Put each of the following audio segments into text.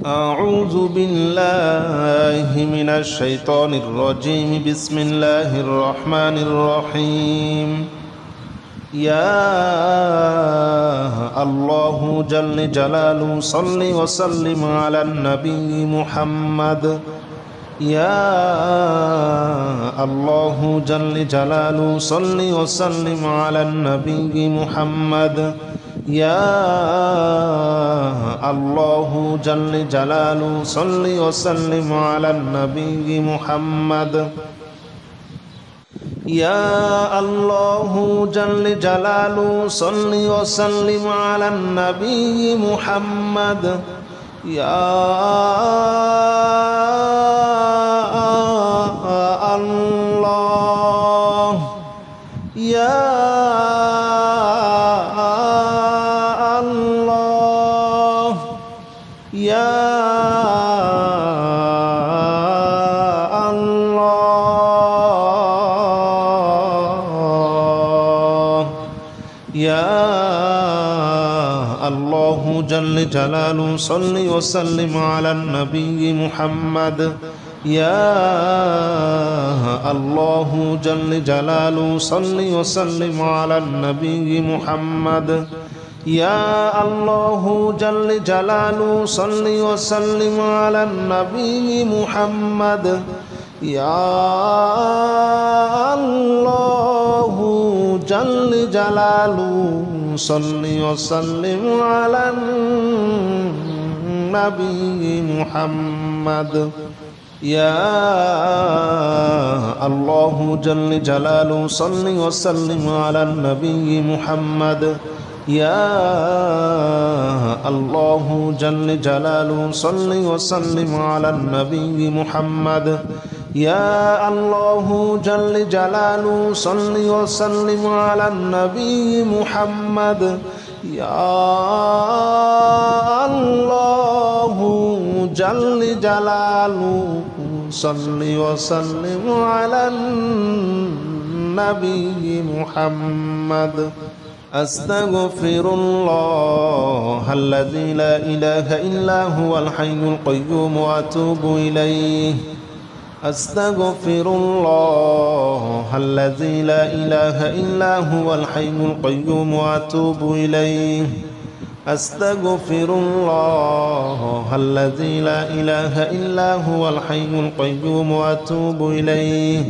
أعوذ بالله من الشيطان الرجيم. بسم الله الرحمن الرحيم. يا الله جل جلاله صل وسلم على النبي محمد. يا الله جل جلاله صل وسلم على النبي محمد. يا الله جل جلاله صل وسلم على النبي محمد. يا الله جل جلاله صل وسلم على النبي محمد. يا الله يا الله يا الله يا الله جل جلاله صل وسلم على النبي محمد. يا الله جل جلاله صل وسلم على النبي محمد. يا الله جل جلاله صل وسلم على النبي محمد. يا الله جل جلاله صل وسلم على النبي محمد. يا الله جل جلاله صل وسلم على النبي محمد. يا الله جل جلاله صل وسلم على النبي محمد. يا الله جل جلاله صل وسلم على النبي محمد. يا الله جل جلاله صل وسلم على النبي محمد. أستغفر الله الذي لا إله إلا هو الحي القيوم وأتوب إليه. أستغفر الله الذي لا إله إلا هو الحي القيوم وأتوب إليه. أستغفر الله الذي لا إله إلا هو الحي القيوم وأتوب إليه.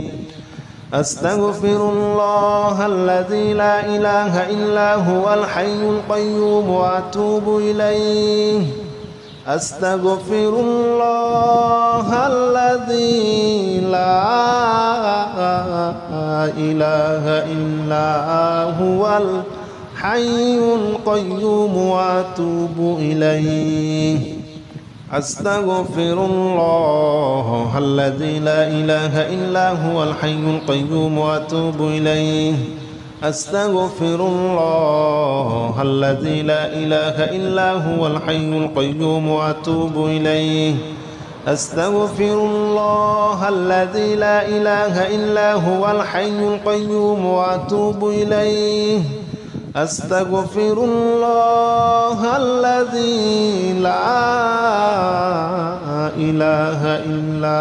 أستغفر الله الذي لا إله إلا هو الحي القيوم وأتوب إليه. أستغفر الله الذي لا إله إلا هو الحي القيوم وأتوب إليه. أستغفر الله الذي لا إله إلا هو الحي القيوم وأتوب إليه. أستغفر الله الذي لا إله إلا هو الحي القيوم وأتوب إليه. أستغفر الله الذي لا إله إلا هو الحي القيوم وأتوب إليه. أستغفر الله الذي لا إله إلا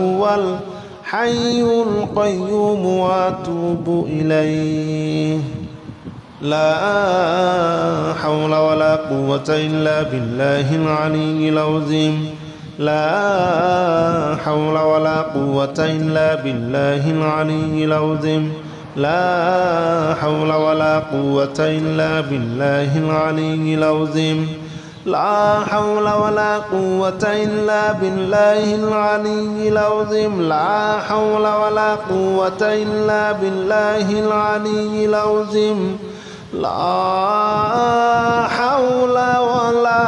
هو الحي القيوم وأتوب إليه. لا حول ولا قوة إلا بالله العلي العظيم. لا حول ولا قوة إلا بالله العلي العظيم. لا حول ولا قوة إلا بالله العلي العظيم. لا حول ولا قوة إلا بالله العلي العظيم. لا حول ولا قوة إلا بالله العلي العظيم. لا حول ولا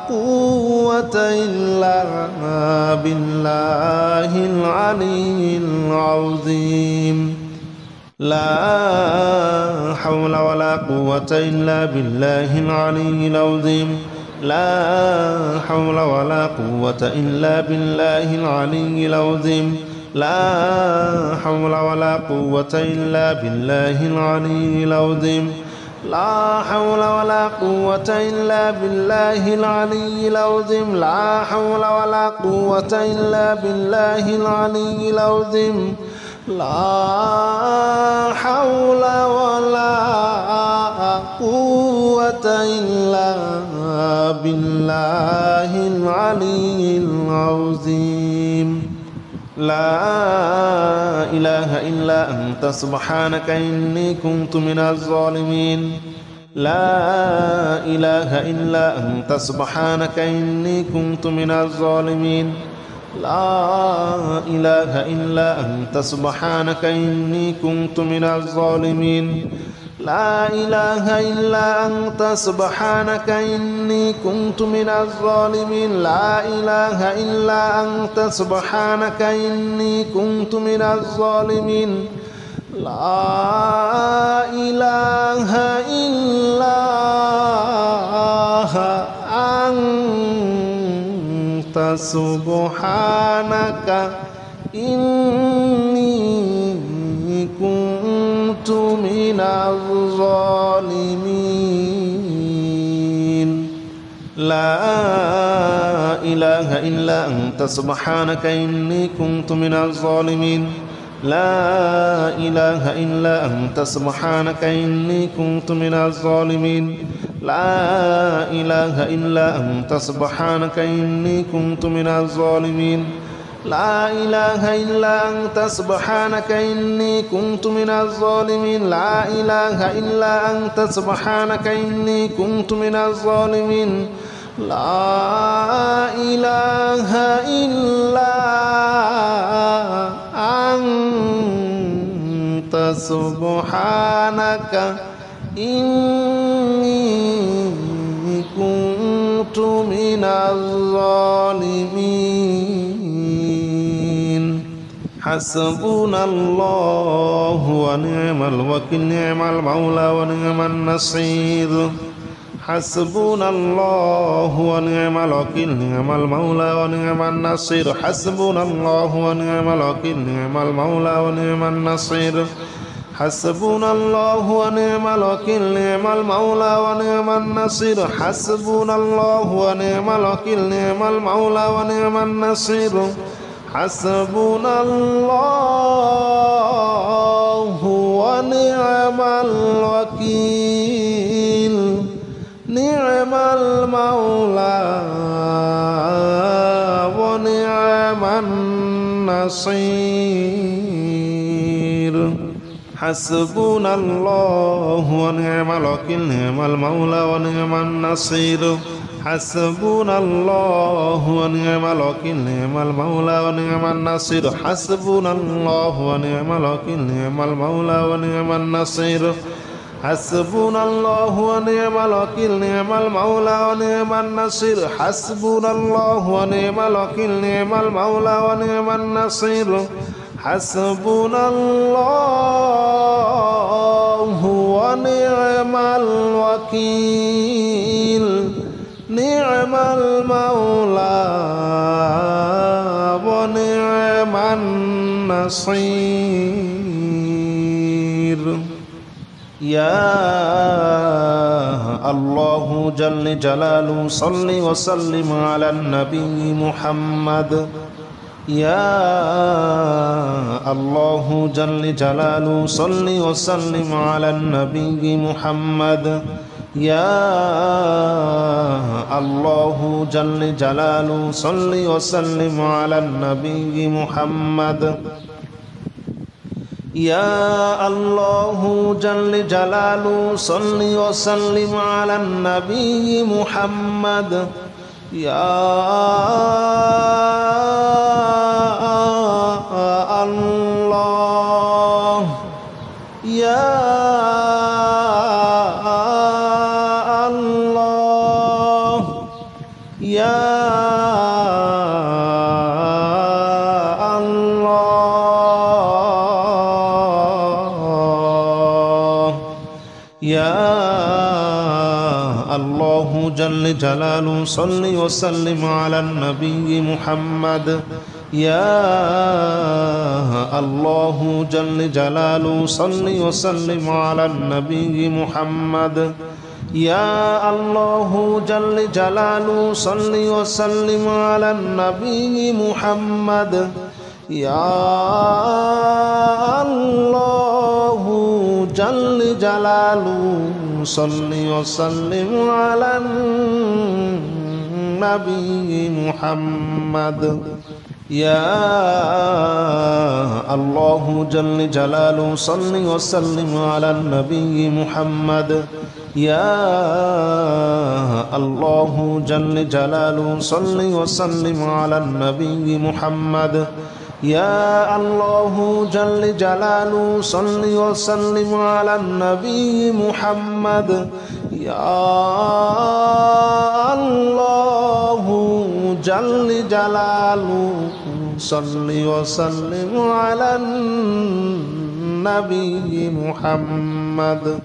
قوة إلا بالله العلي العظيم. لا حول ولا قوة إلا بالله العلي العظيم. لا حول ولا قوة إلا بالله العلي العظيم. لا حول ولا قوة إلا بالله العلي العظيم. لا حول ولا قوة إلا بالله العلي العظيم لا حول ولا قوة إلا بالله العلي العظيم لا حول ولا قوة إلا بالله العلي العظيم لا إله إلا أنت سبحانك إني كنت من الظالمين لا إله إلا أنت سبحانك إني كنت من الظالمين لا إله إلا أنت سبحانك إني كنت من الظالمين لا إله إلا أنت سبحانك إني كنت من الظالمين لا إله إلا أنت سبحانك إني كنت من الظالمين لا إله إلا أنت سبحانك إني كنت من الظالمين لا إله إلا أنت سبحانك إني كنت من الظالمين لا إله إلا أنت سبحانك إني كنت من الظالمين لا إله إلا أنت سبحانك إني كنت من الظالمين لا إله إلا أنت سبحانك إني كنت من الظالمين لا إله إلا أنت سبحانك إني كنت من الظالمين لا إله إلا أنت سبحانك إني كنت من الظالمين حسبنا الله ونعم الوكيل نعم المولى ونعم النصير حسبنا الله ونعم الوكيل نعم المولى ونعم النصير حسبنا الله ونعم الوكيل نعم المولى ونعم النصير حسبنا الله ونعم الوكيل نعم المولى ونعم النصير حسبنا الله ونعم الوكيل نعم المولى ونعم النصير حسبنا الله ونعم الوكيل نعم المولى ونعم النصير حسبنا الله ونعم الوكيل نعم المولى ونعم النصير حسبنا الله ونعم الوكيل نعم المولى ونعم النصير حسبنا الله ونعم الوكيل نعم المولى ونعم النصير حسبنا الله ونعم الوكيل نعم المولى ونعم النصير حسبنا الله ونعم الوكيل نعم المولى ونعم النصير حسبنا الله ونعم الوكيل نعم المولى ونعم النصير يا الله جل جلاله صل وسلم على النبي محمد يا الله جل جلاله صل وسلم على النبي محمد يا الله جل جلاله صل وسلم على النبي محمد يا الله جل جلاله صل وسلم على النبي محمد يا الله يا الله يا الله جل جلاله صل وسلم على النبي محمد يا الله جل جلاله صل وسلم على النبي محمد يا الله جل جلاله صل وسلم على النبي محمد يا الله جل جلاله صل وسلم على النبي محمد يا الله جل جلاله صل وسلم على النبي محمد يا الله جل جلاله صل وسلم على النبي محمد يا الله جل جلاله صل وسلم على النبي محمد يا الله جل جلاله صل وسلم على النبي محمد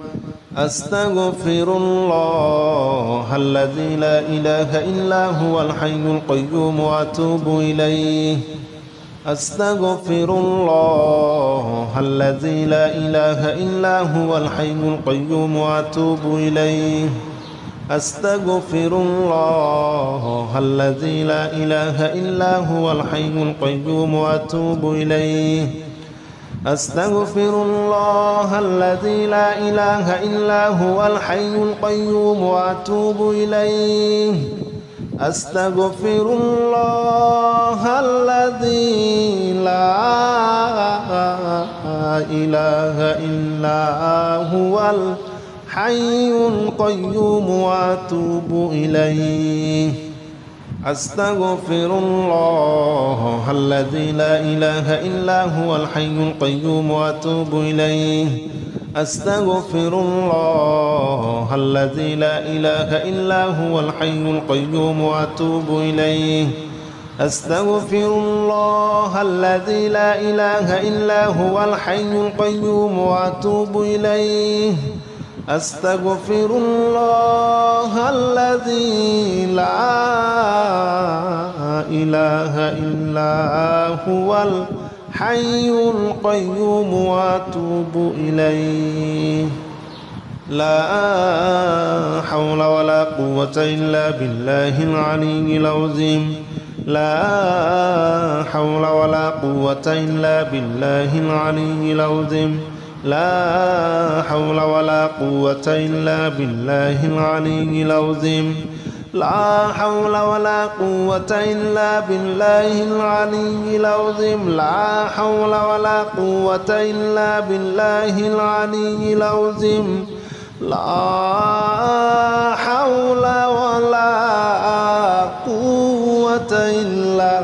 أستغفر الله الذي لا إله إلا هو الحي القيوم وأتوب إليه أستغفر الله الذي لا إله إلا هو الحي القيوم وأتوب إليه أستغفر الله الذي لا إله إلا هو الحي القيوم وأتوب إليه أستغفر الله الذي لا إله إلا هو الحي القيوم وأتوب إليه أستغفر الله الذي لا إله إلا هو الحي القيوم وأتوب إليه أستغفر الله الذي لا إله إلا هو الحي القيوم وأتوب إليه أستغفر الله الذي لا إله إلا هو الحي القيوم وأتوب إليه أستغفر الله الذي لا إله إلا هو الحي القيوم وأتوب إليه أستغفر الله الذي لا إله إلا هو الحي القيوم وأتوب إليه لا حول ولا قوة إلا بالله العلي العظيم لا حول ولا قوة إلا بالله العلي العظيم لا حول ولا قوة إلا بالله العلي العظيم لا حول ولا قوة إلا بالله العلي العظيم لا حول ولا قوة إلا بالله العلي العظيم لا حول ولا قوة إلا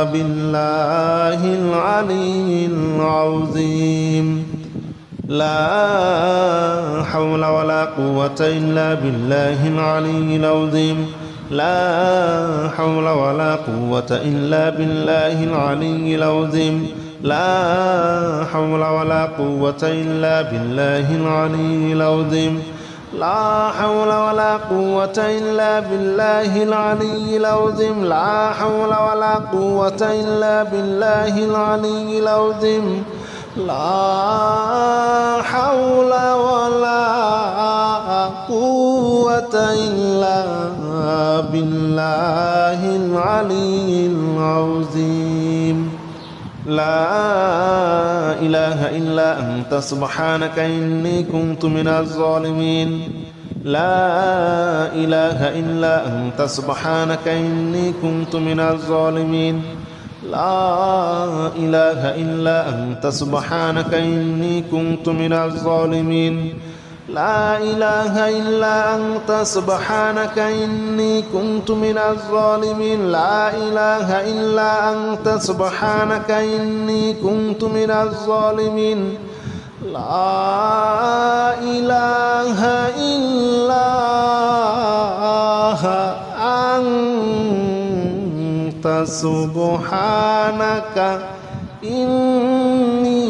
بالله العلي العظيم لا حول ولا قوة إلا بالله العلي العظيم لا حول ولا قوة إلا بالله العلي العظيم لا حول ولا قوة إلا بالله العلي العظيم لا حول ولا قوة إلا بالله العلي العظيم لا حول ولا قوة إلا بالله العلي العظيم لا حول ولا قوة إلا بالله العلي العظيم لا إله إلا أنت سبحانك إني كنت من الظالمين لا إله إلا أنت سبحانك إني كنت من الظالمين لا إله إلا أنت سبحانك إني كنت من الظالمين لا إله إلا أنت سبحانك إني كنت من الظالمين لا إله إلا أنت سبحانك إني كنت من الظالمين لا إله إلا أنت سبحانك إني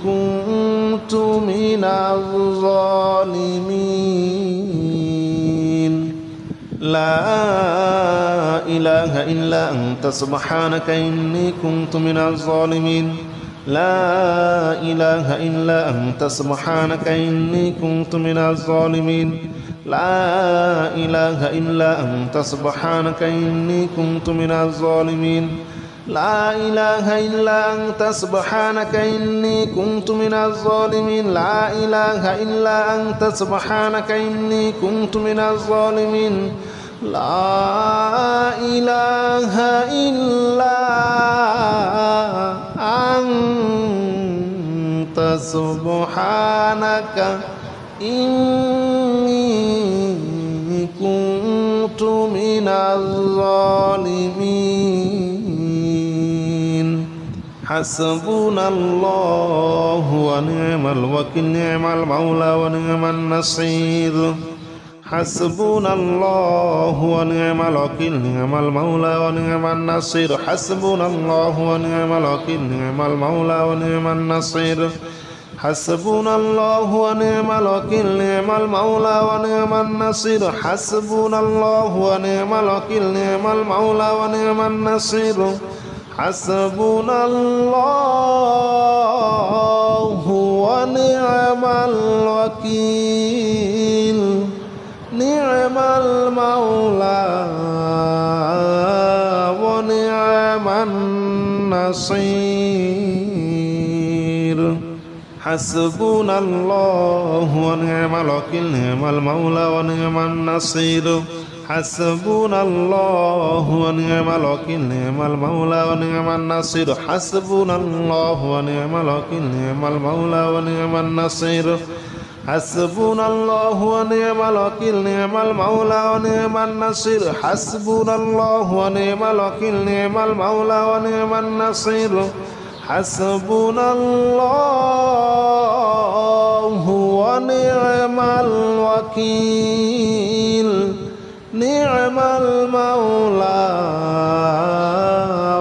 كنت من الظالمين لا إله إلا أنت سبحانك إني كنت من الظالمين لا إله إلا أنت سبحانك إني كنت من الظالمين لا إله إلا أنت سبحانك إني كنت من الظالمين لا إله إلا أنت سبحانك إني كنت من الظالمين لا إله إلا أنت سبحانك إني كنت من الظالمين لا إله إلا أنت سبحانك إني كنت من الظالمين حسبنا الله ونعم الوكيل نعم المولى ونعم النصير حسبنا الله ونعم الوكيل نعم المولى ونعم النصير حسبنا الله ونعم الوكيل نعم المولى ونعم النصير حسبنا الله ونعم الوكيل نعم المولى ونعم النصير حسبنا الله ونعم الوكيل نعم المولى ونعم النصير حسبنا الله ونعم الوكيل نعم المولى ونعم النصير حسبنا الله ونعم الوكيل نعم المولى ونعم النصير حسبنا الله ونعم الوكيل نعم المولى ونعم النصير حسبنا الله ونعم الوكيل نعم المولى ونعم النصير حسبنا الله ونعم الوكيل نعم المولى ونعم النصير حسبنا الله ونعم الوكيل نعم المولى ونعم النصير حسبنا الله ونعم الوكيل نعم المولى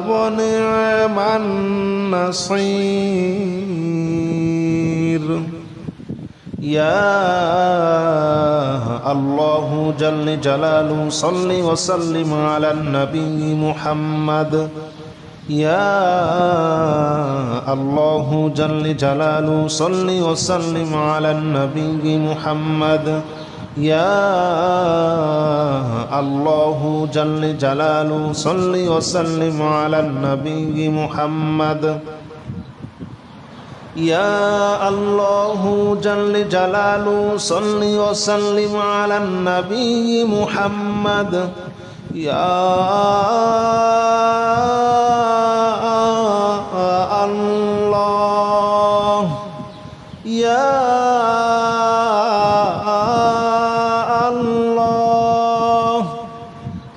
ونعم النصير يا الله جل جلاله صل وسلم على النبي محمد يا الله جل جلاله صل وسلم على النبي محمد يا الله جل جلاله صل وسلم على النبي محمد يا الله جل جلاله صل وسلم على النبي محمد يا الله يا الله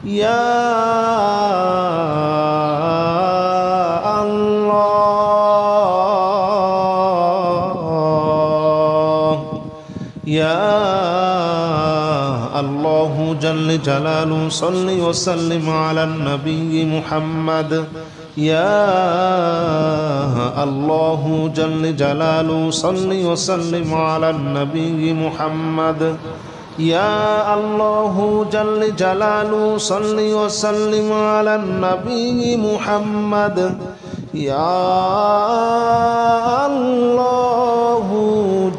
يا يا الله جل جلاله صل وسلم على النبي محمد يا الله جل جلاله صل وسلم على النبي محمد يا الله جل جلاله صل وسلم على النبي محمد يا الله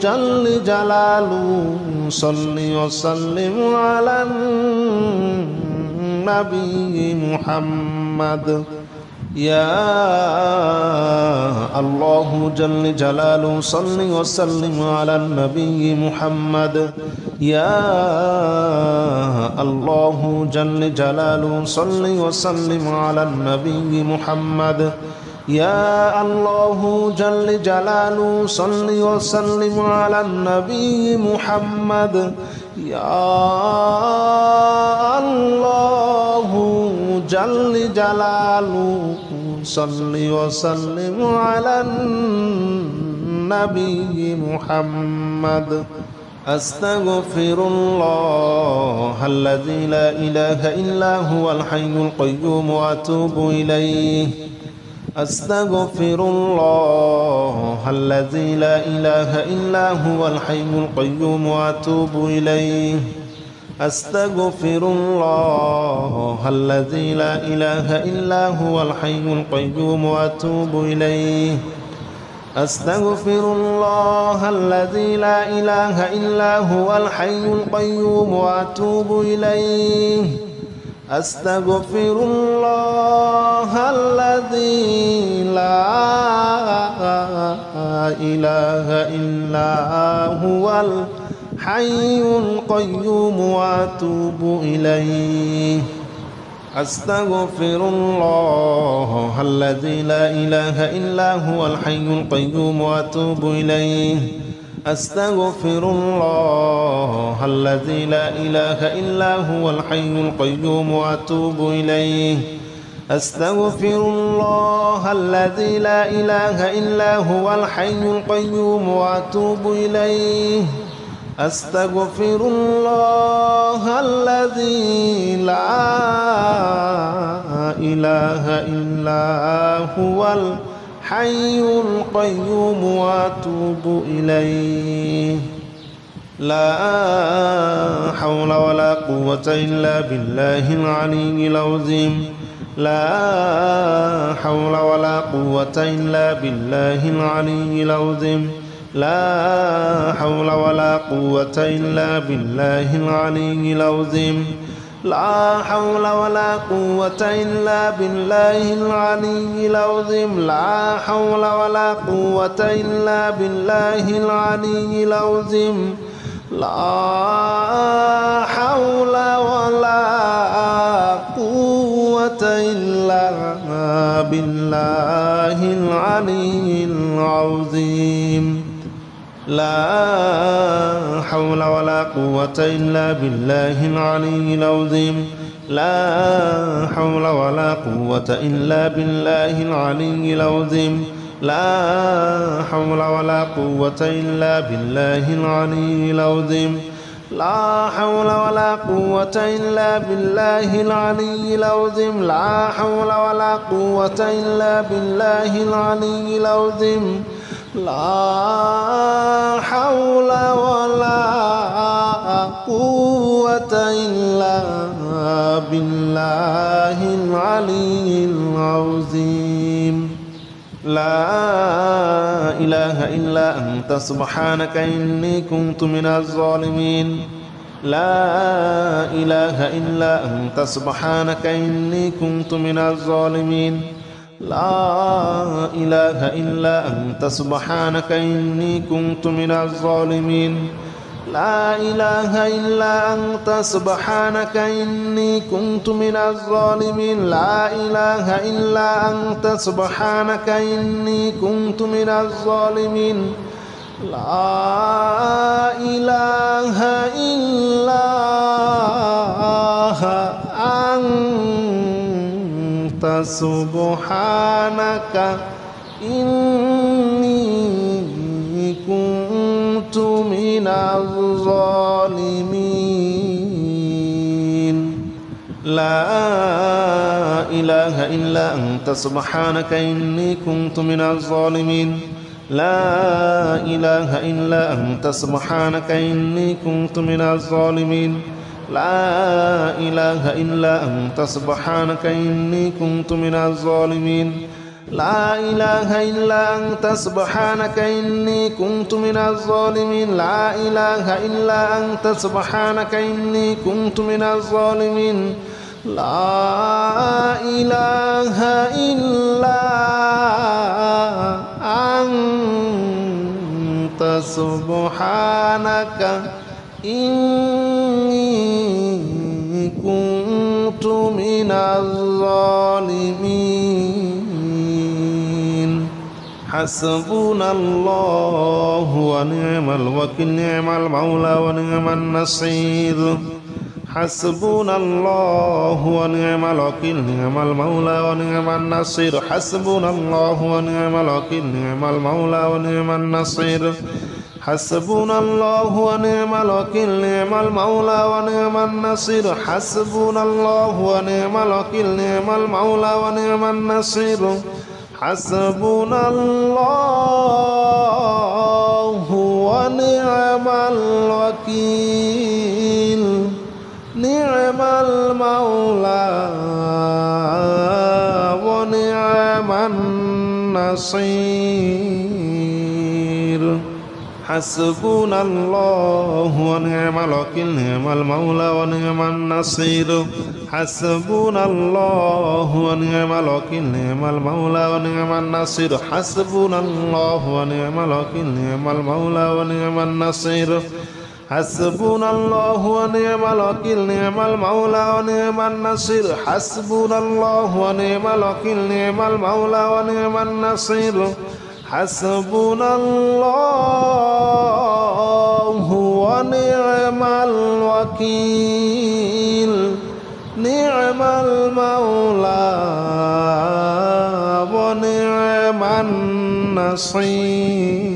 جل جلاله صل وسلم على النبي محمد يا الله جل جلاله صل وسلم على النبي محمد يا الله جل جلاله صل وسلم على النبي محمد يا الله جل جلاله صل وسلم على النبي محمد يا الله جل جلاله صل وسلم على النبي محمد أستغفر الله الذي لا إله إلا هو الحي القيوم وأتوب إليه أستغفر الله الذي لا إله إلا هو الحي القيوم وأتوب إليه أستغفر الله الذي لا إله إلا هو الحي القيوم وأتوب إليه أستغفر الله الذي لا إله إلا هو الحي القيوم وأتوب إليه أستغفر الله الذي لا إله إلا هو الحي القيوم وأتوب إليه أستغفر الله الذي لا إله إلا هو الحي القيوم وأتوب إليه أستغفر الله الذي لا إله إلا هو الحي القيوم وأتوب إليه أستغفر الله الذي لا إله إلا هو الحي القيوم وأتوب إليه أستغفر الله الذي لا إله إلا هو الحي القيوم وأتوب إليه لا حول ولا قوة إلا بالله العلي العظيم لا حول ولا قوة إلا بالله العلي العظيم لا حول ولا قوة إلا بالله العلي العظيم لا حول ولا قوة إلا بالله العلي العظيم لا حول ولا قوة إلا بالله العلي العظيم لا حول ولا قوة إلا بالله العلي العظيم لا حول ولا قوة إلا بالله العلي العظيم لا حول ولا قوة إلا بالله العلي العظيم لا حول ولا قوة إلا بالله العلي العظيم لا حول ولا قوة إلا بالله العلي العظيم لا حول ولا قوة إلا بالله العلي العظيم لا حول ولا قوة إلا بالله العلي العظيم لا إله إلا أنت سبحانك إني كنت من الظالمين لا إله إلا أنت سبحانك إني كنت من الظالمين لا إله إلا أنت سبحانك إني كنت من الظالمين لا إله إلا أنت سبحانك إني كنت من الظالمين لا إله إلا أنت سبحانك إني كنت من الظالمين لا إله إلا أنت سبحانك إني كنت من الظالمين لا إله إلا أنت سبحانك إني كنت من الظالمين لا إله إلا أنت سبحانك إني كنت من الظالمين لا إله إلا أنت سبحانك إني كنت من الظالمين لا إله إلا أنت سبحانك إني كنت من الظالمين لا إله إلا أنت سبحانك إني كنت من الظالمين لا إله إلا أنت سبحانك إني كنت من الظالمين حسبنا الله ونعم الوكيل نعم المولى ونعم النصير حسبنا الله ونعم الوكيل نعم المولى ونعم النصير حسبنا الله ونعم الوكيل نعم المولى ونعم النصير حسبنا الله ونعم الوكيل نعم المولى ونعم النصير حسبنا الله ونعم الوكيل نعم المولى ونعم النصير حسبنا الله ونعم الوكيل المولى ونعم النصير حسبنا الله ونعم الوكيل نعم المولى ونعم النصير حسبنا الله ونعم الوكيل نعم المولى ونعم النصير حسبنا الله ونعم الوكيل نعم المولى ونعم النصير حسبنا الله ونعم الوكيل نعم المولى ونعم النصير حسبنا الله ونعم الوكيل نعم المولى ونعم النصير حسبنا الله ونعم الوكيل نعم المولى ونعم النصير